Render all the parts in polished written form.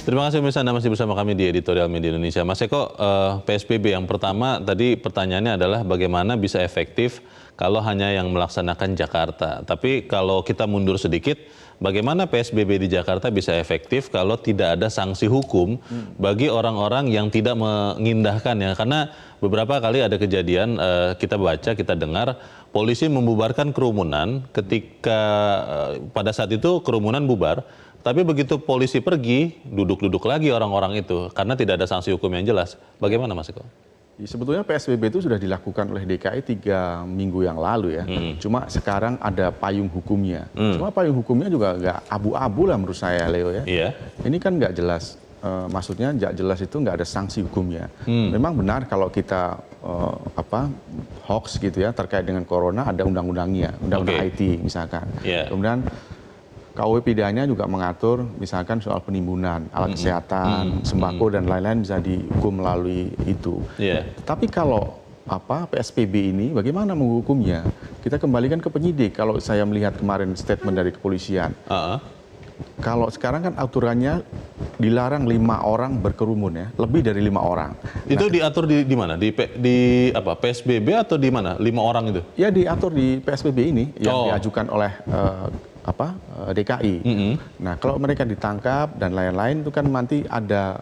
Terima kasih pemirsa, Anda masih bersama kami di Editorial Media Indonesia. Mas Eko, PSBB yang pertama tadi pertanyaannya adalah bagaimana bisa efektif kalau hanya yang melaksanakan Jakarta. Tapi kalau kita mundur sedikit, bagaimana PSBB di Jakarta bisa efektif kalau tidak ada sanksi hukum bagi orang-orang yang tidak mengindahkan ya? Karena beberapa kali ada kejadian kita baca, kita dengar polisi membubarkan kerumunan ketika pada saat itu kerumunan bubar. Tapi begitu polisi pergi, duduk-duduk lagi orang-orang itu karena tidak ada sanksi hukum yang jelas. Bagaimana Mas Eko? Sebetulnya PSBB itu sudah dilakukan oleh DKI 3 minggu yang lalu ya. Cuma sekarang ada payung hukumnya. Cuma payung hukumnya juga nggak abu-abu lah menurut saya, Leo ya. Iya. Ini kan nggak jelas. Maksudnya nggak jelas itu nggak ada sanksi hukumnya. Memang benar kalau kita hoax gitu ya terkait dengan corona ada undang-undangnya, undang-undang IT misalkan. Kemudian KUH pidana juga mengatur misalkan soal penimbunan, alat kesehatan, sembako dan lain-lain bisa dihukum melalui itu. Tapi kalau PSBB ini bagaimana menghukumnya? Kita kembalikan ke penyidik. Kalau saya melihat kemarin statement dari kepolisian, kalau sekarang kan aturannya dilarang 5 orang berkerumun ya, lebih dari 5 orang. Itu diatur di mana? Di PSBB atau di mana? 5 orang itu? Ya diatur di PSBB ini yang diajukan oleh DKI. Nah kalau mereka ditangkap dan lain-lain itu kan nanti ada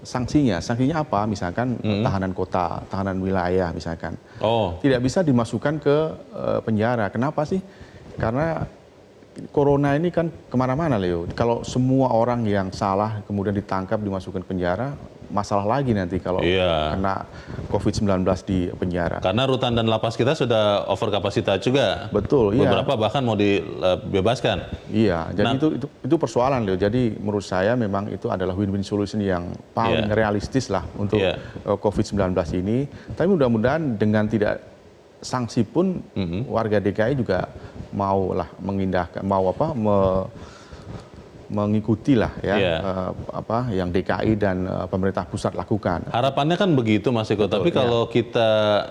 sanksinya. Sanksinya apa? Misalkan tahanan kota, tahanan wilayah misalkan. Tidak bisa dimasukkan ke penjara. Kenapa sih? Karena corona ini kan kemana-mana, Leo. Kalau semua orang yang salah kemudian ditangkap dimasukkan penjara, masalah lagi nanti kalau kena COVID-19 di penjara. Karena rutan dan lapas kita sudah over kapasitas juga. Betul, iya. Beberapa bahkan mau dibebaskan. Iya, jadi itu persoalan, Leo. Jadi menurut saya memang itu adalah win-win solution yang paling realistis lah untuk COVID-19 ini. Tapi mudah-mudahan dengan tidak sanksi pun warga DKI juga mau lah mengindahkan, mengikuti lah yang DKI dan pemerintah pusat lakukan. Harapannya kan begitu Mas Eko, tapi kalau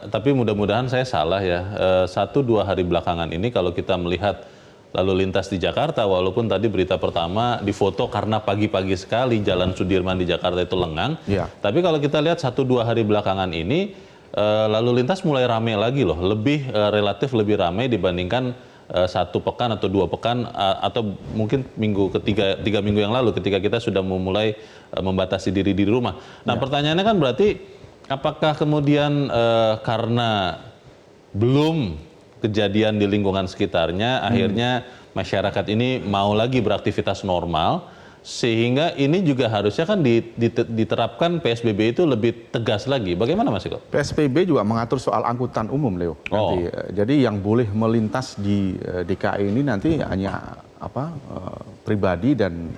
tapi mudah-mudahan saya salah ya, 1-2 hari belakangan ini kalau kita melihat lalu lintas di Jakarta, walaupun tadi berita pertama difoto karena pagi-pagi sekali Jalan Sudirman di Jakarta itu lengang, tapi kalau kita lihat 1-2 hari belakangan ini, lalu lintas mulai ramai lagi loh, relatif lebih ramai dibandingkan 1 pekan atau 2 pekan atau mungkin tiga minggu yang lalu ketika kita sudah memulai membatasi diri di rumah. Nah pertanyaannya kan berarti apakah kemudian karena belum kejadian di lingkungan sekitarnya akhirnya masyarakat ini mau lagi beraktivitas normal, sehingga ini juga harusnya kan diterapkan PSBB itu lebih tegas lagi. Bagaimana Mas Eko? PSBB juga mengatur soal angkutan umum, Leo. Nanti, jadi yang boleh melintas di DKI ini nanti hanya pribadi dan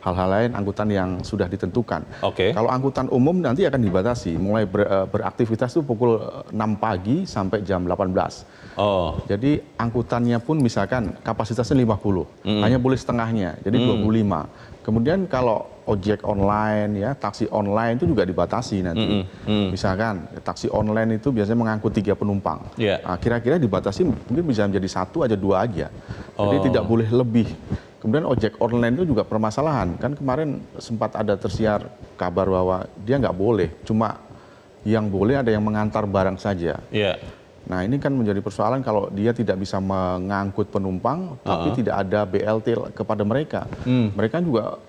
hal-hal lain angkutan yang sudah ditentukan. Kalau angkutan umum nanti akan dibatasi, mulai beraktivitas itu pukul 6 pagi sampai jam 18. Jadi angkutannya pun misalkan kapasitasnya 50, hanya boleh setengahnya, jadi 25. Kemudian kalau ojek online ya, taksi online itu juga dibatasi nanti. Misalkan taksi online itu biasanya mengangkut 3 penumpang. Kira-kira dibatasi mungkin bisa menjadi 1 aja 2 aja. Jadi tidak boleh lebih. Kemudian ojek online itu juga permasalahan. Kan kemarin sempat ada tersiar kabar bahwa dia nggak boleh, cuma yang boleh ada yang mengantar barang saja. Nah ini kan menjadi persoalan kalau dia tidak bisa mengangkut penumpang, tapi tidak ada BLT kepada mereka. Mereka juga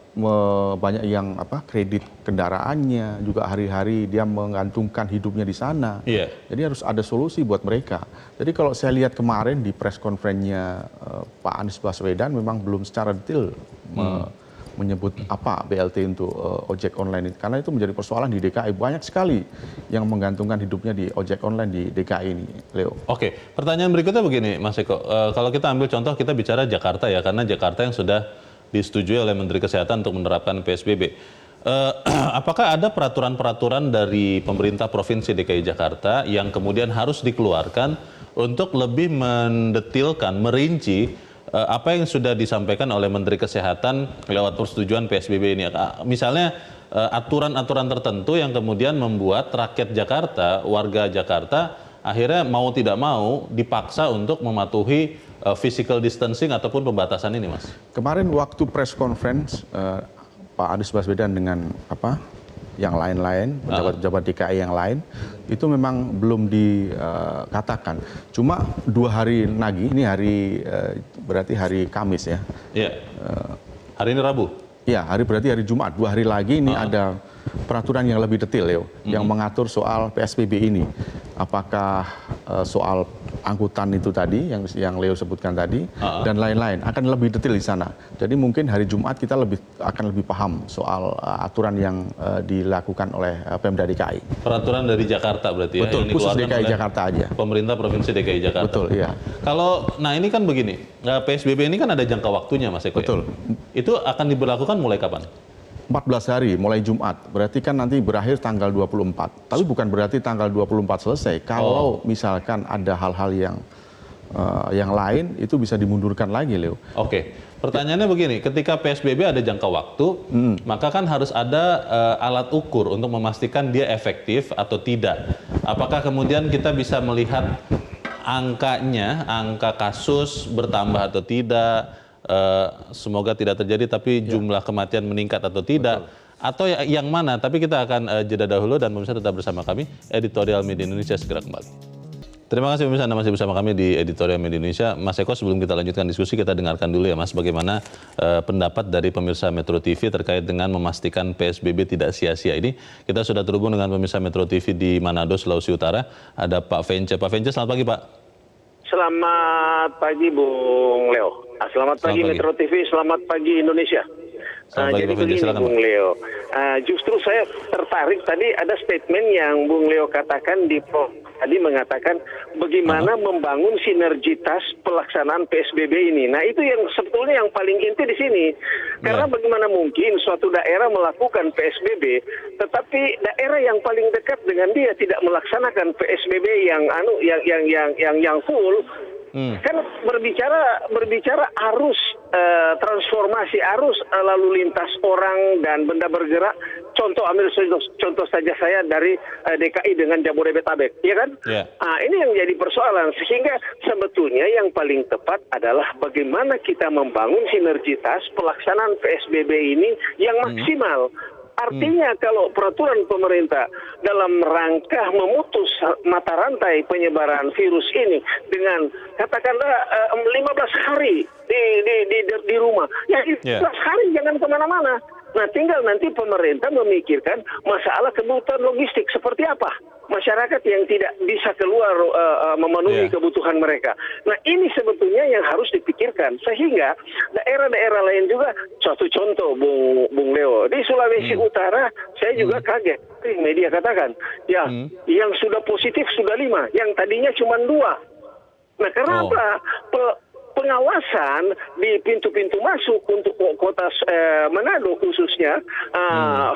banyak yang kredit kendaraannya, juga hari-hari dia menggantungkan hidupnya di sana. Jadi harus ada solusi buat mereka. Jadi kalau saya lihat kemarin di press conference-nya Pak Anies Baswedan memang belum secara detail menyebut apa BLT untuk ojek online ini. Karena itu menjadi persoalan di DKI. Banyak sekali yang menggantungkan hidupnya di ojek online di DKI ini, Leo. Pertanyaan berikutnya begini Mas Eko. Kalau kita ambil contoh, kita bicara Jakarta ya, karena Jakarta yang sudah disetujui oleh Menteri Kesehatan untuk menerapkan PSBB. Apakah ada peraturan-peraturan dari pemerintah Provinsi DKI Jakarta yang kemudian harus dikeluarkan untuk lebih mendetilkan, merinci apa yang sudah disampaikan oleh Menteri Kesehatan lewat persetujuan PSBB ini? Misalnya aturan-aturan tertentu yang kemudian membuat rakyat Jakarta, warga Jakarta akhirnya mau tidak mau dipaksa untuk mematuhi physical distancing ataupun pembatasan ini, Mas. Kemarin waktu press conference Pak Anies Baswedan dengan yang lain-lain, pejabat-pejabat DKI yang lain, itu memang belum dikatakan. Cuma 2 hari lagi, ini berarti hari Kamis ya. Iya. Hari ini Rabu. Ya, berarti hari Jumat. 2 hari lagi ini ada peraturan yang lebih detail, Leo, yang mengatur soal PSBB ini. Apakah soal angkutan itu tadi yang Leo sebutkan tadi dan lain-lain akan lebih detail di sana. Jadi mungkin hari Jumat kita akan lebih paham soal aturan yang dilakukan oleh Pemda DKI. Peraturan dari Jakarta berarti ya? Betul, yang khusus dikeluarkan DKI oleh Jakarta aja. Pemerintah Provinsi DKI Jakarta. Betul, iya. Nah ini kan begini, PSBB ini kan ada jangka waktunya Mas Eko. Betul. Ya? Itu akan diberlakukan mulai kapan? 14 hari mulai Jumat, berarti kan nanti berakhir tanggal 24. Tapi bukan berarti tanggal 24 selesai. Kalau misalkan ada hal-hal yang lain, itu bisa dimundurkan lagi, Leo. Oke, pertanyaannya begini, ketika PSBB ada jangka waktu, maka kan harus ada alat ukur untuk memastikan dia efektif atau tidak. Apakah kemudian kita bisa melihat angkanya, angka kasus bertambah atau tidak, semoga tidak terjadi, tapi jumlah kematian meningkat atau tidak, atau yang mana? Tapi kita akan jeda dahulu dan pemirsa tetap bersama kami. Editorial Media Indonesia segera kembali. Terima kasih pemirsa, Anda masih bersama kami di Editorial Media Indonesia. Mas Eko, sebelum kita lanjutkan diskusi, kita dengarkan dulu ya Mas, bagaimana pendapat dari pemirsa Metro TV terkait dengan memastikan PSBB tidak sia-sia ini. Kita sudah terhubung dengan pemirsa Metro TV di Manado, Sulawesi Utara. Ada Pak Vence. Pak Vence, selamat pagi Pak. Selamat pagi Bung Leo. Selamat pagi Metro TV, selamat pagi Indonesia. Jadi begini Bung Leo, justru saya tertarik tadi ada statement yang Bung Leo katakan tadi mengatakan bagaimana membangun sinergitas pelaksanaan PSBB ini. Nah itu yang sebetulnya yang paling inti di sini. Karena bagaimana mungkin suatu daerah melakukan PSBB, tetapi daerah yang paling dekat dengan dia tidak melaksanakan PSBB yang full. Kan berbicara arus transformasi arus lalu lintas orang dan benda bergerak. Ambil contoh saja saya dari DKI dengan Jabodetabek, ya kan? Ini yang jadi persoalan, sehingga sebetulnya yang paling tepat adalah bagaimana kita membangun sinergitas pelaksanaan PSBB ini yang maksimal. Artinya kalau peraturan pemerintah dalam rangka memutus mata rantai penyebaran virus ini dengan katakanlah 15 hari di rumah, ya 15 hari jangan kemana-mana. Nah tinggal nanti pemerintah memikirkan masalah kebutuhan logistik seperti apa masyarakat yang tidak bisa keluar memenuhi kebutuhan mereka. Nah ini sebetulnya yang harus dipikirkan, sehingga daerah-daerah lain juga, suatu contoh Bung Leo, di Sulawesi Utara saya juga kaget, media katakan ya yang sudah positif sudah 5, yang tadinya cuma 2. Nah karena apa? Pengawasan di pintu-pintu masuk untuk kota Manado khususnya,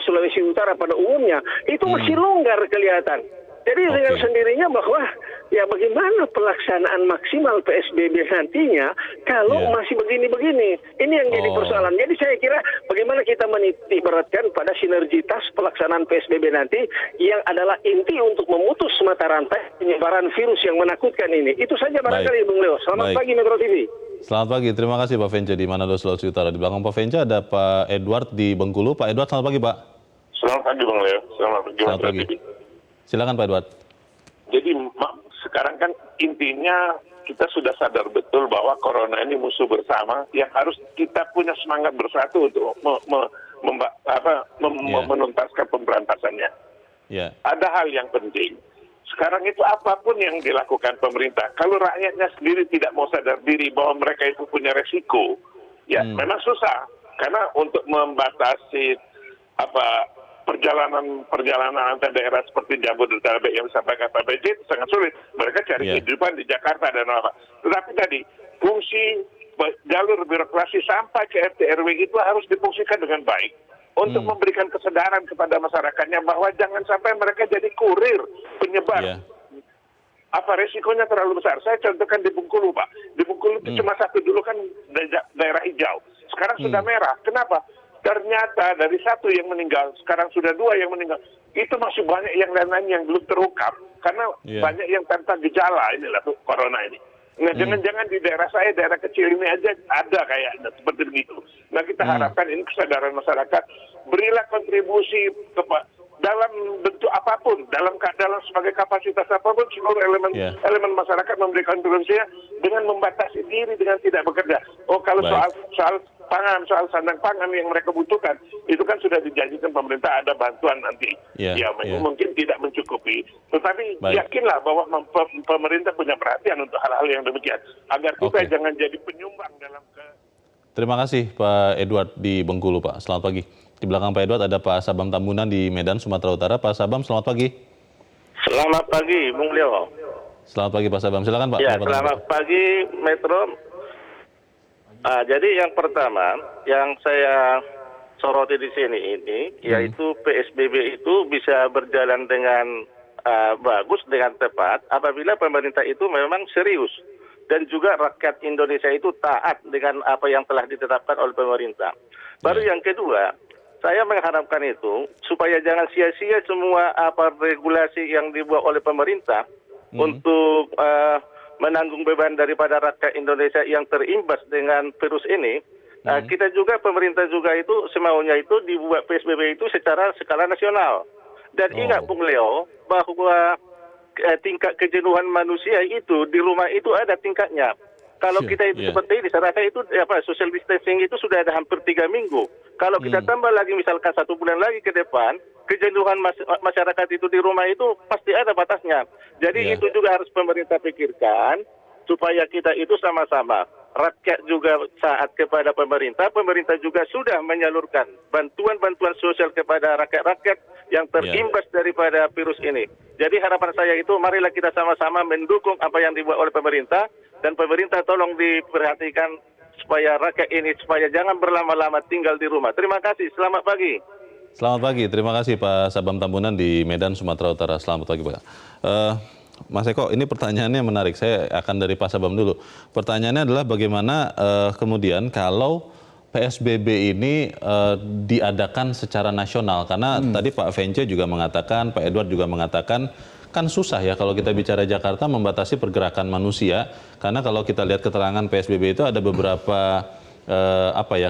Sulawesi Utara pada umumnya, itu masih longgar kelihatan. Jadi dengan sendirinya bahwa ya bagaimana pelaksanaan maksimal PSBB nantinya kalau masih begini-begini. Ini yang jadi persoalan. Jadi saya kira bagaimana kita menitikberatkan pada sinergitas pelaksanaan PSBB nanti yang adalah inti untuk memutus mata rantai penyebaran virus yang menakutkan ini. Itu saja barangkali Bung Leo. Selamat pagi Metro TV. Selamat pagi, terima kasih Pak Vence di Manado, Sulawesi Utara. Di belakang Pak Vence ada Pak Edward di Bengkulu. Pak Edward, selamat pagi Pak. Selamat pagi Bung Leo. Selamat pagi. Silakan Pak Edward. Jadi sekarang kan intinya kita sudah sadar betul bahwa corona ini musuh bersama yang harus kita punya semangat bersatu untuk menuntaskan pemberantasannya. Ada hal yang penting. Sekarang itu apapun yang dilakukan pemerintah, kalau rakyatnya sendiri tidak mau sadar diri bahwa mereka itu punya resiko, ya memang susah. Karena untuk membatasi perjalanan antar daerah seperti Jabodetabek yang disampaikan Pak PJ itu sangat sulit. Mereka cari kehidupan di Jakarta dan apa. Tetapi tadi fungsi jalur birokrasi sampai ke RT RW itu harus difungsikan dengan baik untuk memberikan kesadaran kepada masyarakatnya bahwa jangan sampai mereka jadi kurir penyebar. Apa resikonya terlalu besar? Saya contohkan di Bengkulu, Pak. Di Bengkulu itu cuma satu dulu kan daerah hijau. Sekarang sudah merah. Kenapa? Ternyata dari 1 yang meninggal, sekarang sudah 2 yang meninggal. Itu masih banyak yang lain-lain yang belum terungkap. Karena banyak yang tanpa gejala inilah corona ini. Nah, jangan-jangan di daerah saya, daerah kecil ini aja ada kayaknya seperti begitu. Nah, kita harapkan ini kesadaran masyarakat, berilah kontribusi dalam bentuk apapun, dalam sebagai kapasitas apapun, seluruh elemen masyarakat memberikan kontribusinya dengan membatasi diri, dengan tidak bekerja. Oh, kalau soal pangan, soal sandang pangan yang mereka butuhkan, itu kan sudah dijanjikan pemerintah ada bantuan nanti. Mungkin tidak mencukupi, tetapi yakinlah bahwa pemerintah punya perhatian untuk hal-hal yang demikian, agar kita jangan jadi penyumbang dalam Terima kasih Pak Edward di Bengkulu, Pak. Selamat pagi. Di belakang Pak Edward ada Pak Sabam Tambunan di Medan, Sumatera Utara. Pak Sabam, selamat pagi. Selamat pagi, Bung Leo. Selamat pagi Pak Sabam. Silakan Pak. Ya, selamat pagi, Metro. Jadi yang pertama yang saya soroti di sini yaitu PSBB itu bisa berjalan dengan bagus, dengan tepat apabila pemerintah itu memang serius dan juga rakyat Indonesia itu taat dengan apa yang telah ditetapkan oleh pemerintah. Baru yang kedua, saya mengharapkan itu supaya jangan sia-sia semua regulasi yang dibuat oleh pemerintah untuk menanggung beban daripada rakyat Indonesia yang terimbas dengan virus ini. Kita juga, pemerintah juga itu semaunya itu dibuat PSBB itu secara skala nasional. Dan ingat Bung Leo, bahwa tingkat kejenuhan manusia itu di rumah itu ada tingkatnya. Kalau kita itu seperti ini, saya rasa itu social distancing itu sudah ada hampir 3 minggu. Kalau kita tambah lagi misalkan 1 bulan lagi ke depan, kejenuhan masyarakat itu di rumah itu pasti ada batasnya. Jadi itu juga harus pemerintah pikirkan supaya kita itu sama-sama. Rakyat juga taat kepada pemerintah, pemerintah juga sudah menyalurkan bantuan-bantuan sosial kepada rakyat-rakyat yang terimbas daripada virus ini. Jadi harapan saya itu marilah kita sama-sama mendukung apa yang dibuat oleh pemerintah, dan pemerintah tolong diperhatikan supaya rakyat ini supaya jangan berlama-lama tinggal di rumah. Terima kasih, selamat pagi. Selamat pagi, terima kasih Pak Sabam Tambunan di Medan, Sumatera Utara. Selamat pagi Pak. Mas Eko, ini pertanyaannya menarik. Saya akan dari Pak Sabam dulu. Pertanyaannya adalah bagaimana kemudian kalau PSBB ini diadakan secara nasional? Karena tadi Pak Vence juga mengatakan, Pak Edward juga mengatakan, kan susah ya kalau kita bicara Jakarta membatasi pergerakan manusia. Karena kalau kita lihat keterangan PSBB itu ada beberapa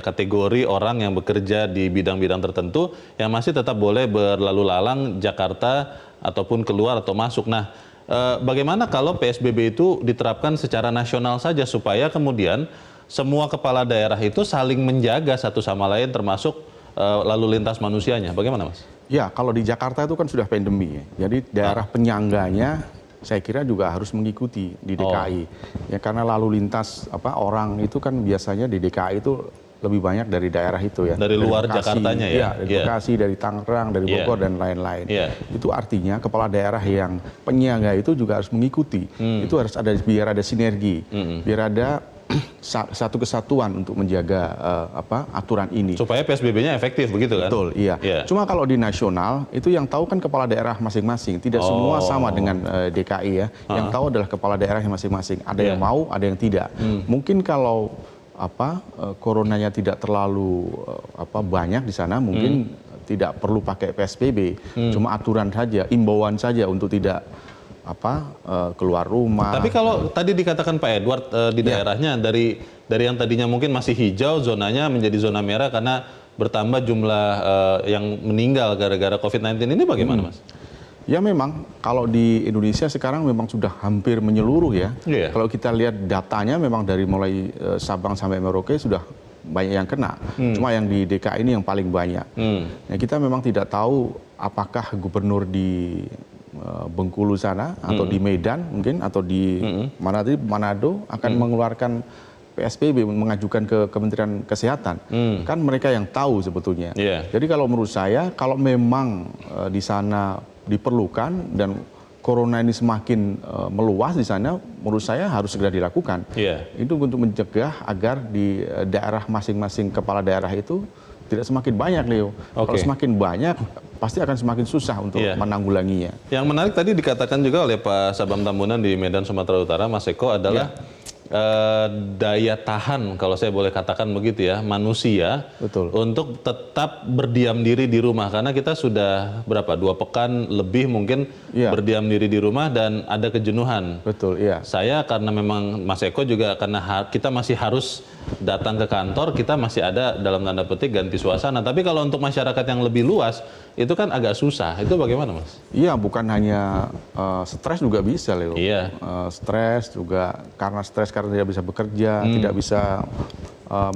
kategori orang yang bekerja di bidang-bidang tertentu yang masih tetap boleh berlalu lalang Jakarta ataupun keluar atau masuk. Nah, bagaimana kalau PSBB itu diterapkan secara nasional saja supaya kemudian semua kepala daerah itu saling menjaga satu sama lain termasuk lalu lintas manusianya. Bagaimana Mas? Ya, kalau di Jakarta itu kan sudah pandemi ya. Jadi daerah penyangganya saya kira juga harus mengikuti di DKI. Ya, karena lalu lintas orang itu kan biasanya di DKI itu lebih banyak dari daerah itu ya. Dari luar Bekasi, Jakartanya ya? Dari Bekasi, dari Tangerang, dari Bogor dan lain-lain. Itu artinya kepala daerah yang penyangga itu juga harus mengikuti. Itu harus ada, biar ada sinergi, biar ada satu kesatuan untuk menjaga aturan ini. Supaya PSBB-nya efektif begitu kan? Betul, iya. Cuma kalau di nasional itu yang tahu kan kepala daerah masing-masing. Tidak semua sama dengan DKI ya. Yang tahu adalah kepala daerah yang masing-masing. Ada yang mau, ada yang tidak. Mungkin kalau coronanya tidak terlalu banyak di sana, mungkin tidak perlu pakai PSBB. Cuma aturan saja, imbauan saja untuk tidak keluar rumah. Tapi kalau tadi dikatakan Pak Edward di daerahnya dari yang tadinya mungkin masih hijau, zonanya menjadi zona merah karena bertambah jumlah yang meninggal gara-gara COVID-19 ini bagaimana Mas? Ya memang kalau di Indonesia sekarang memang sudah hampir menyeluruh ya. Kalau kita lihat datanya memang dari mulai Sabang sampai Merauke sudah banyak yang kena. Cuma yang di DKI ini yang paling banyak. Nah, kita memang tidak tahu apakah gubernur di Bengkulu sana atau di Medan mungkin atau di Manado akan mengeluarkan PSBB, mengajukan ke Kementerian Kesehatan. Kan mereka yang tahu sebetulnya. Jadi kalau menurut saya, kalau memang di sana diperlukan dan corona ini semakin meluas di sana, menurut saya harus segera dilakukan. Itu untuk mencegah agar di daerah masing-masing kepala daerah itu tidak semakin banyak, Leo. Kalau semakin banyak, pasti akan semakin susah untuk menanggulanginya. Yang menarik tadi dikatakan juga oleh Pak Sabam Tambunan di Medan, Sumatera Utara, Mas Eko, adalah daya tahan, kalau saya boleh katakan begitu ya, manusia Betul. untuk tetap berdiam diri di rumah, karena kita sudah berapa 2 pekan lebih mungkin Iya. berdiam diri di rumah dan ada kejenuhan. Betul, iya. Saya karena memang Mas Eko juga karena kita masih harus datang ke kantor, kita masih ada dalam tanda petik ganti suasana. Tapi kalau untuk masyarakat yang lebih luas itu kan agak susah. Itu bagaimana, Mas? Iya, bukan hanya stres juga bisa, Leo. Iya. Stres juga karena tidak bisa bekerja, tidak bisa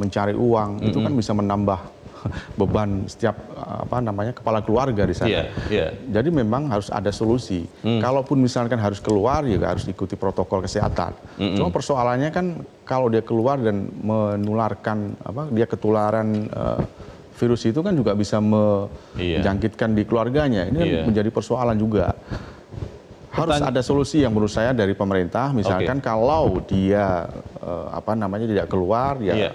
mencari uang, itu kan bisa menambah beban setiap kepala keluarga di sana. Iya, iya. Jadi memang harus ada solusi. Kalaupun misalkan harus keluar, juga harus ikuti protokol kesehatan. Cuma persoalannya kan kalau dia keluar dan menularkan, dia ketularan virus itu kan juga bisa menjangkitkan di keluarganya. Ini Iya. menjadi persoalan juga. Harus ada solusi yang menurut saya dari pemerintah. Misalkan kalau dia tidak keluar, ya Iya.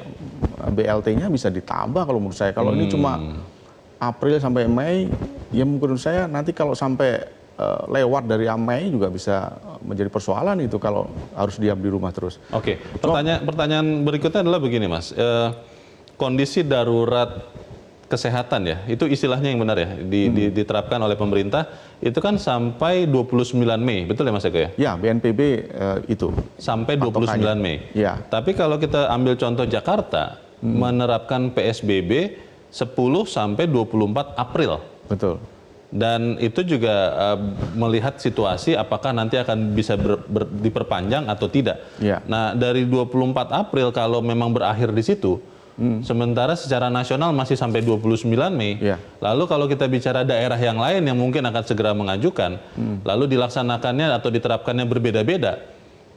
BLT-nya bisa ditambah kalau menurut saya. Kalau ini cuma April sampai Mei, ya menurut saya nanti kalau sampai lewat dari Mei juga bisa menjadi persoalan itu kalau harus diam di rumah terus. Oke, pertanyaan berikutnya adalah begini, Mas. Kondisi darurat kesehatan ya, itu istilahnya yang benar ya, diterapkan oleh pemerintah, itu kan sampai 29 Mei, betul ya Mas Eko ya? Ya, BNPB itu. Sampai 29 Mei. Ya. Tapi kalau kita ambil contoh Jakarta, menerapkan PSBB 10 sampai 24 April. Betul. Dan itu juga melihat situasi apakah nanti akan bisa diperpanjang atau tidak. Ya. Nah, dari 24 April kalau memang berakhir di situ, sementara secara nasional masih sampai 29 Mei. Ya. Lalu kalau kita bicara daerah yang lain yang mungkin akan segera mengajukan, lalu dilaksanakannya atau diterapkannya berbeda-beda,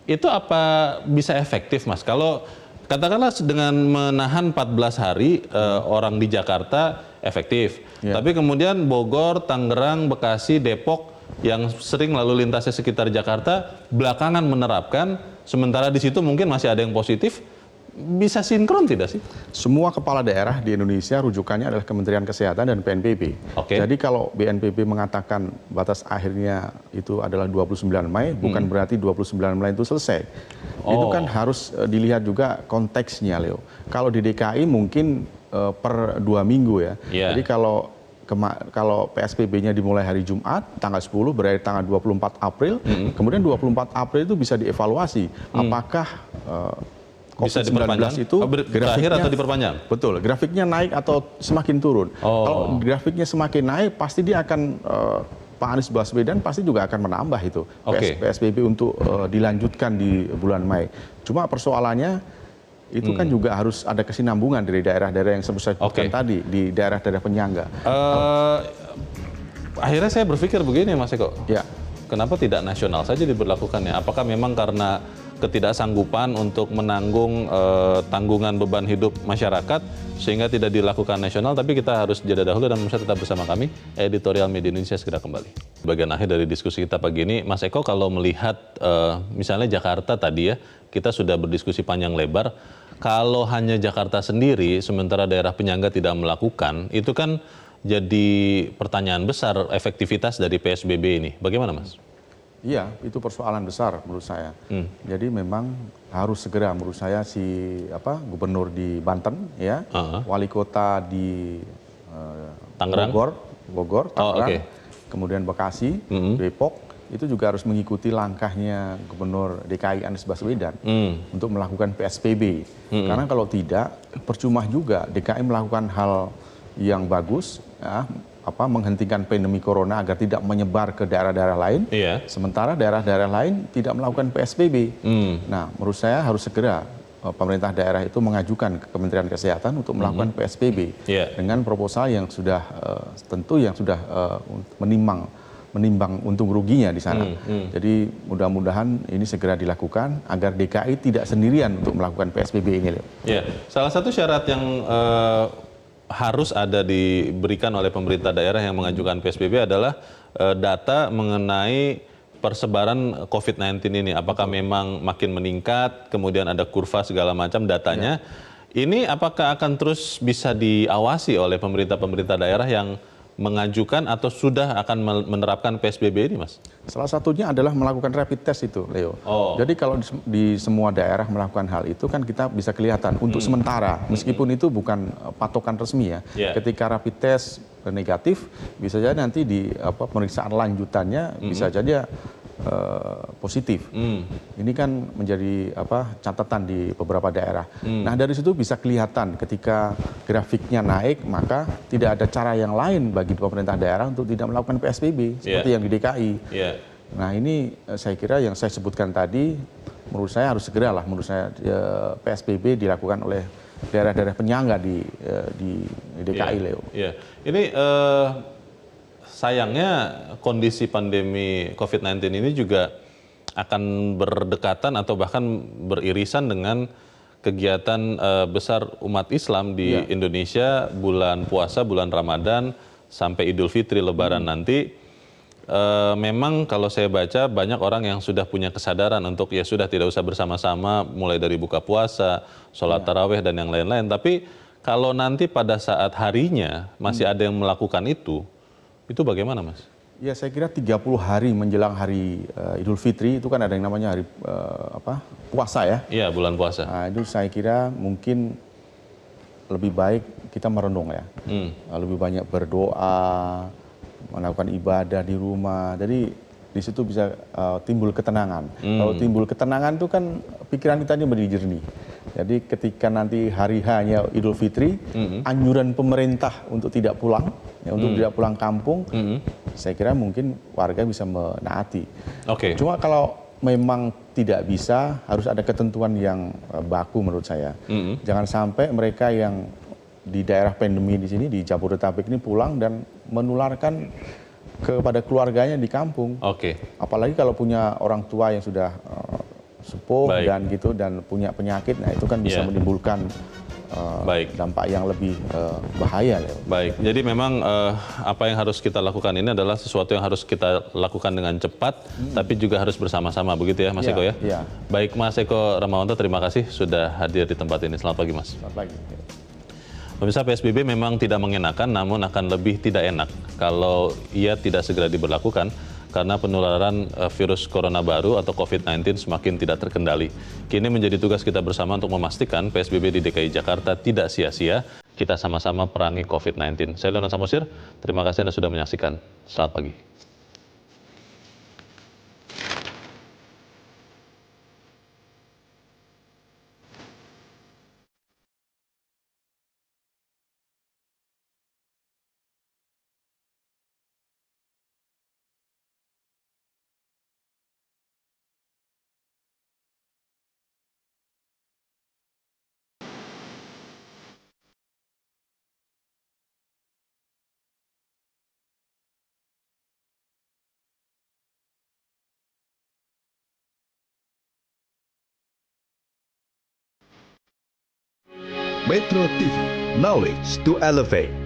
itu apa bisa efektif, Mas? Kalau katakanlah dengan menahan 14 hari orang di Jakarta efektif. Ya. Tapi kemudian Bogor, Tangerang, Bekasi, Depok yang sering lalu lintasnya sekitar Jakarta belakangan menerapkan, sementara di situ mungkin masih ada yang positif, bisa sinkron tidak sih? Semua kepala daerah di Indonesia rujukannya adalah Kementerian Kesehatan dan PNPB. Oke. Jadi kalau BNPB mengatakan batas akhirnya itu adalah 29 Mei, bukan berarti 29 Mei itu selesai. Itu kan harus dilihat juga konteksnya, Leo. Kalau di DKI mungkin per 2 minggu ya. Iya. Jadi kalau PSBB-nya dimulai hari Jumat, tanggal 10 berarti tanggal 24 April, kemudian 24 April itu bisa dievaluasi. Apakah Bisa COVID-19 diperpanjang? itu Berakhir atau diperpanjang? Betul, grafiknya naik atau semakin turun. Kalau grafiknya semakin naik, pasti dia akan Pak Anies Baswedan pasti juga akan menambah itu Oke. PSBB untuk dilanjutkan di bulan Mei. Cuma persoalannya itu kan juga harus ada kesinambungan dari daerah-daerah yang saya sebutkan tadi, di daerah-daerah penyangga. Akhirnya saya berpikir begini, Mas Eko. Ya. Kenapa tidak nasional saja diberlakukannya? Apakah memang karena ketidaksanggupan untuk menanggung tanggungan beban hidup masyarakat sehingga tidak dilakukan nasional? Tapi kita harus jeda dahulu dan pemirsa tetap bersama kami. Editorial Media Indonesia segera kembali. Bagian akhir dari diskusi kita pagi ini, Mas Eko, kalau melihat misalnya Jakarta tadi ya, kita sudah berdiskusi panjang lebar. Kalau hanya Jakarta sendiri, sementara daerah penyangga tidak melakukan, itu kan jadi pertanyaan besar efektivitas dari PSBB ini. Bagaimana, Mas? Iya, itu persoalan besar menurut saya. Jadi memang harus segera menurut saya gubernur di Banten ya, wali kota di Tangerang? Bogor, Tangerang, oke. kemudian Bekasi, Depok, itu juga harus mengikuti langkahnya gubernur DKI Anies Baswedan untuk melakukan PSBB. Karena kalau tidak, percuma juga DKI melakukan hal yang bagus, ya, menghentikan pandemi corona agar tidak menyebar ke daerah-daerah lain. Iya. Sementara daerah-daerah lain tidak melakukan PSBB. Nah, menurut saya harus segera pemerintah daerah itu mengajukan ke Kementerian Kesehatan untuk melakukan PSBB dengan proposal yang sudah menimbang untung ruginya di sana. Jadi mudah-mudahan ini segera dilakukan agar DKI tidak sendirian untuk melakukan PSBB ini. Ya, salah satu syarat yang harus ada diberikan oleh pemerintah daerah yang mengajukan PSBB adalah data mengenai persebaran COVID-19 ini. Apakah memang makin meningkat, kemudian ada kurva segala macam datanya. Ini apakah akan terus bisa diawasi oleh pemerintah-pemerintah daerah yang mengajukan atau sudah akan menerapkan PSBB ini, Mas? Salah satunya adalah melakukan rapid test itu, Leo. Oh. Jadi kalau di semua daerah melakukan hal itu kan kita bisa kelihatan untuk sementara, meskipun itu bukan patokan resmi ya. Yeah. Ketika rapid test negatif, bisa jadi nanti di pemeriksaan lanjutannya bisa jadi positif. Ini kan menjadi catatan di beberapa daerah. Nah dari situ bisa kelihatan ketika grafiknya naik, maka tidak ada cara yang lain bagi pemerintah daerah untuk tidak melakukan PSBB seperti yang di DKI. Nah ini saya kira yang saya sebutkan tadi, menurut saya harus segera lah, menurut saya PSBB dilakukan oleh daerah-daerah penyangga di DKI, Leo. Ini sayangnya kondisi pandemi COVID-19 ini juga akan berdekatan atau bahkan beririsan dengan kegiatan besar umat Islam di Indonesia, bulan puasa, bulan Ramadan, sampai Idul Fitri, Lebaran nanti. Memang kalau saya baca banyak orang yang sudah punya kesadaran untuk ya sudah tidak usah bersama-sama mulai dari buka puasa, sholat tarawih dan yang lain-lain. Tapi kalau nanti pada saat harinya masih ada yang melakukan itu bagaimana, Mas? Ya saya kira 30 hari menjelang hari Idul Fitri itu kan ada yang namanya hari puasa ya. Iya, bulan puasa. Nah, itu saya kira mungkin lebih baik kita merenung ya. Lebih banyak berdoa, melakukan ibadah di rumah. Jadi di situ bisa timbul ketenangan. Kalau timbul ketenangan itu kan pikiran kita ini menjadi jernih. Jadi ketika nanti hari H-nya Idul Fitri, anjuran pemerintah untuk tidak pulang, untuk tidak pulang kampung, saya kira mungkin warga bisa menaati. Cuma kalau memang tidak bisa, harus ada ketentuan yang baku menurut saya. Jangan sampai mereka yang di daerah pandemi di sini, di Jabodetabek ini pulang dan menularkan kepada keluarganya di kampung. Apalagi kalau punya orang tua yang sudah sepuh dan punya penyakit, nah itu kan bisa menimbulkan dampak yang lebih bahaya. Baik, jadi memang apa yang harus kita lakukan ini adalah sesuatu yang harus kita lakukan dengan cepat, tapi juga harus bersama-sama, begitu ya Mas Eko ya? Baik, Mas Eko Ramawanto, terima kasih sudah hadir di tempat ini. Selamat pagi, Mas. Selamat pagi. Pemirsa, PSBB memang tidak mengenakan, namun akan lebih tidak enak kalau ia tidak segera diberlakukan karena penularan virus corona baru atau COVID-19 semakin tidak terkendali. Kini menjadi tugas kita bersama untuk memastikan PSBB di DKI Jakarta tidak sia-sia. Kita sama-sama perangi COVID-19. Saya Leonard Samosir, terima kasih Anda sudah menyaksikan. Selamat pagi. Metro TV, knowledge to elevate.